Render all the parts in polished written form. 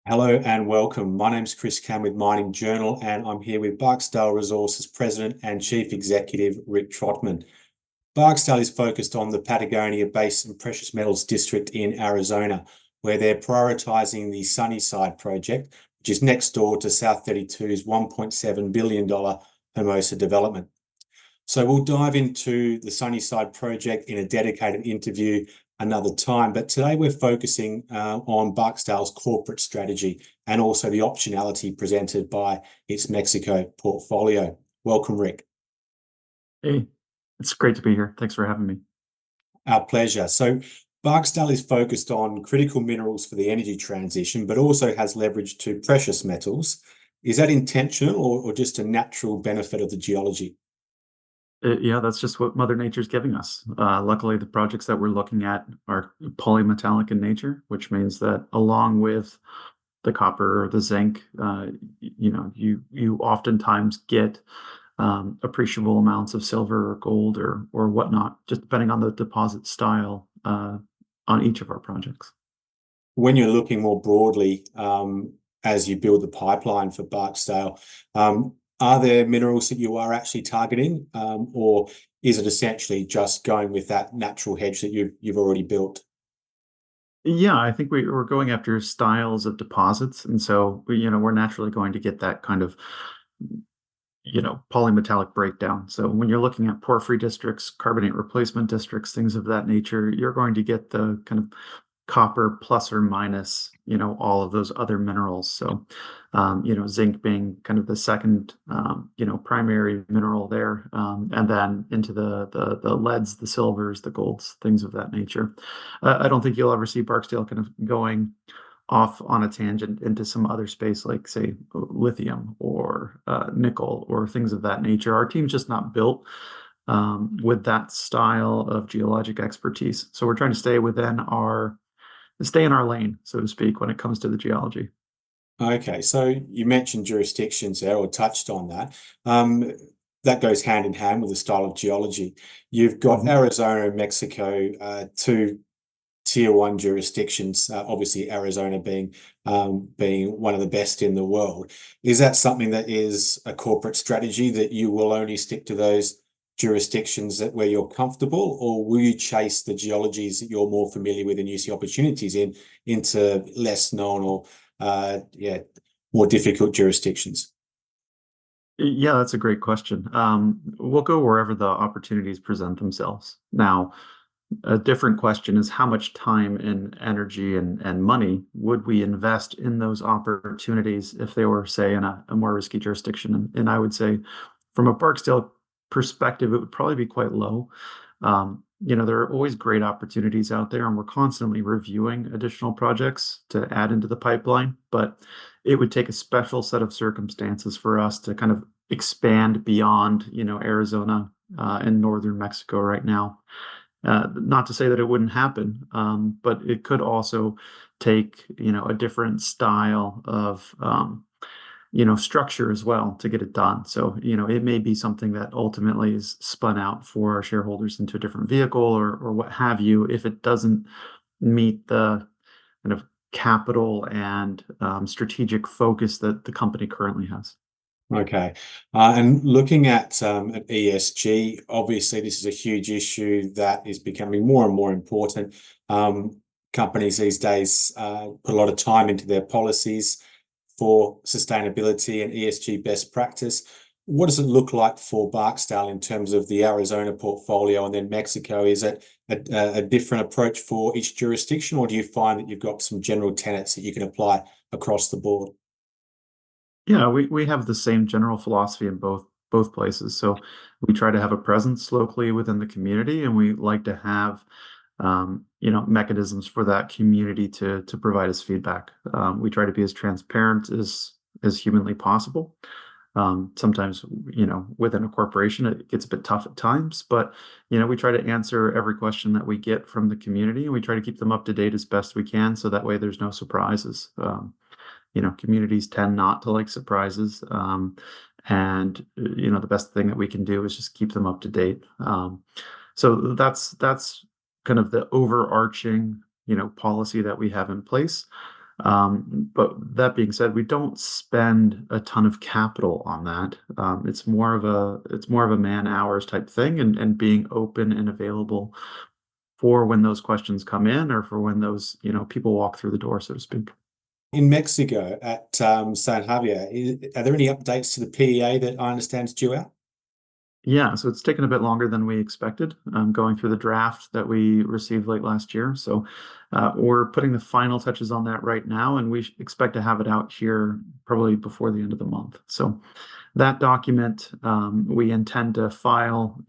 Hello and welcome. My name's Chris Cam with Mining Journal, and I'm here with Barksdale Resources President and Chief Executive Rick Trotman. Barksdale is focused on the Patagonia Basin Precious Metals District in Arizona, where they're prioritising the Sunnyside project, which is next door to South 32's $1.7 billion Hermosa development. So we'll dive into the Sunnyside project in a dedicated interview another time. But today we're focusing on Barksdale's corporate strategy and also the optionality presented by its Mexico portfolio. Welcome, Rick. Hey, it's great to be here. Thanks for having me. Our pleasure. So Barksdale is focused on critical minerals for the energy transition, but also has leverage to precious metals. Is that intentional or just a natural benefit of the geology? Yeah, that's just what Mother Nature's giving us. Luckily, the projects that we're looking at are polymetallic in nature, which means that along with the copper or the zinc, you oftentimes get appreciable amounts of silver or gold or whatnot, just depending on the deposit style on each of our projects. When you're looking more broadly, as you build the pipeline for Barksdale, are there minerals that you are actually targeting, or is it essentially just going with that natural hedge that you've already built? Yeah, I think we're going after styles of deposits, and so we're naturally going to get that kind of polymetallic breakdown. So when you're looking at porphyry districts, carbonate replacement districts, things of that nature, you're going to get the kind of copper plus or minus, all of those other minerals. So, zinc being kind of the second, primary mineral there, and then into the leads, the silvers, the golds, things of that nature. I don't think you'll ever see Barksdale kind of going off on a tangent into some other space like, say, lithium or nickel or things of that nature. Our team's just not built with that style of geologic expertise. So we're trying to stay in our lane, so to speak, when it comes to the geology. Okay, so you mentioned jurisdictions there, or touched on that. That goes hand in hand with the style of geology. You've got Arizona and Mexico, two tier one jurisdictions, obviously Arizona being one of the best in the world. Is that something that is a corporate strategy that you will only stick to those jurisdictions where you're comfortable, or will you chase the geologies that you're more familiar with and you see opportunities into less known or more difficult jurisdictions? Yeah, that's a great question. We'll go wherever the opportunities present themselves. Now, a different question is how much time and energy and money would we invest in those opportunities if they were, say, in a more risky jurisdiction? And I would say, from a Barksdale perspective, it would probably be quite low. There are always great opportunities out there, and we're constantly reviewing additional projects to add into the pipeline. But it would take a special set of circumstances for us to kind of expand beyond, Arizona and northern Mexico right now. Not to say that it wouldn't happen, but it could also take, a different style of, structure as well to get it done. So, it may be something that ultimately is spun out for our shareholders into a different vehicle or what have you, if it doesn't meet the kind of capital and strategic focus that the company currently has. Okay. And looking at ESG, obviously this is a huge issue that is becoming more and more important. Companies these days put a lot of time into their policies for sustainability and ESG best practice. What does it look like for Barksdale in terms of the Arizona portfolio and then Mexico? Is it a different approach for each jurisdiction, or do you find that you've got some general tenets that you can apply across the board? Yeah, we have the same general philosophy in both places. So we try to have a presence locally within the community, and we like to have mechanisms for that community to provide us feedback. We try to be as transparent as humanly possible. Sometimes, within a corporation, it gets a bit tough at times, but we try to answer every question that we get from the community, and we try to keep them up to date as best we can, so that way there's no surprises. Communities tend not to like surprises. And the best thing that we can do is just keep them up to date. So that's kind of the overarching, policy that we have in place. But that being said, we don't spend a ton of capital on that. It's more of a man hours type thing, and being open and available for when those questions come in, or for when those, people walk through the door, so to speak. In Mexico at San Javier, are there any updates to the PEA that I understand is due out? Yeah, so it's taken a bit longer than we expected, going through the draft that we received late last year. So we're putting the final touches on that right now, and we expect to have it out here probably before the end of the month. So that document, we intend to file,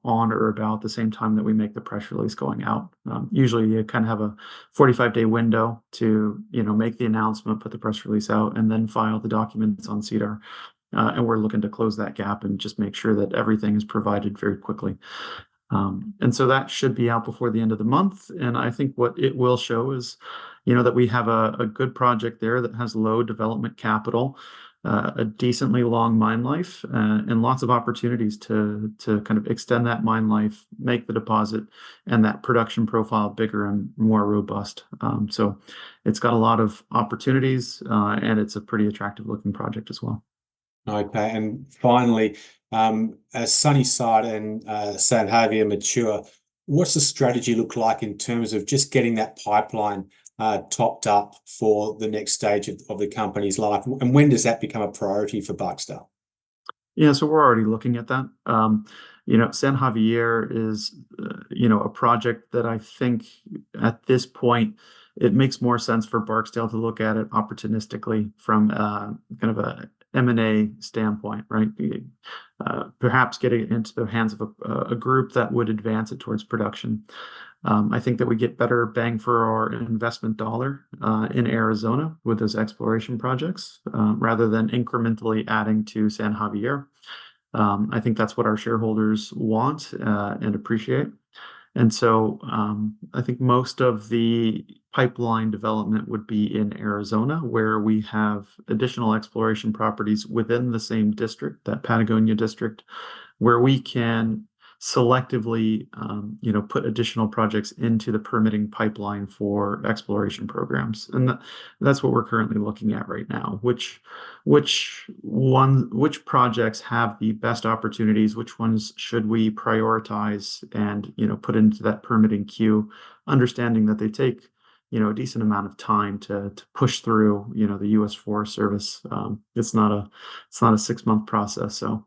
on or about the same time that we make the press release going out. Usually you kind of have a 45-day window to, make the announcement, put the press release out, and then file the documents on CEDAR. And we're looking to close that gap and just make sure that everything is provided very quickly. And so that should be out before the end of the month. And I think what it will show is, that we have a good project there that has low development capital, a decently long mine life, and lots of opportunities to kind of extend that mine life, make the deposit and that production profile bigger and more robust. So it's got a lot of opportunities, and it's a pretty attractive looking project as well. Okay, and finally, as Sunnyside and San Javier mature, what's the strategy look like in terms of just getting that pipeline topped up for the next stage of the company's life? And when does that become a priority for Barksdale? Yeah, so we're already looking at that. San Javier is, a project that I think at this point it makes more sense for Barksdale to look at it opportunistically from kind of a M&A standpoint, right? Perhaps getting it into the hands of a group that would advance it towards production. I think that we get better bang for our investment dollar in Arizona with those exploration projects, rather than incrementally adding to San Javier. I think that's what our shareholders want and appreciate. And so I think most of the pipeline development would be in Arizona, where we have additional exploration properties within the same district, that Patagonia district, where we can selectively, put additional projects into the permitting pipeline for exploration programs. And that's what we're currently looking at right now. Which projects have the best opportunities? Which ones should we prioritize and, put into that permitting queue, understanding that they take, a decent amount of time to push through, the U.S. Forest Service. It's not a 6-month process. So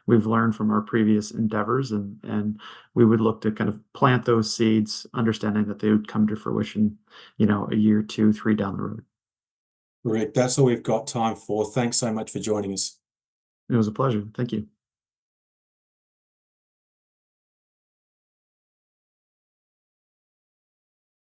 we've learned from our previous endeavors, and we would look to kind of plant those seeds, understanding that they would come to fruition, a year, 2, 3 down the road. Rick, that's all we've got time for. Thanks so much for joining us. It was a pleasure. Thank you.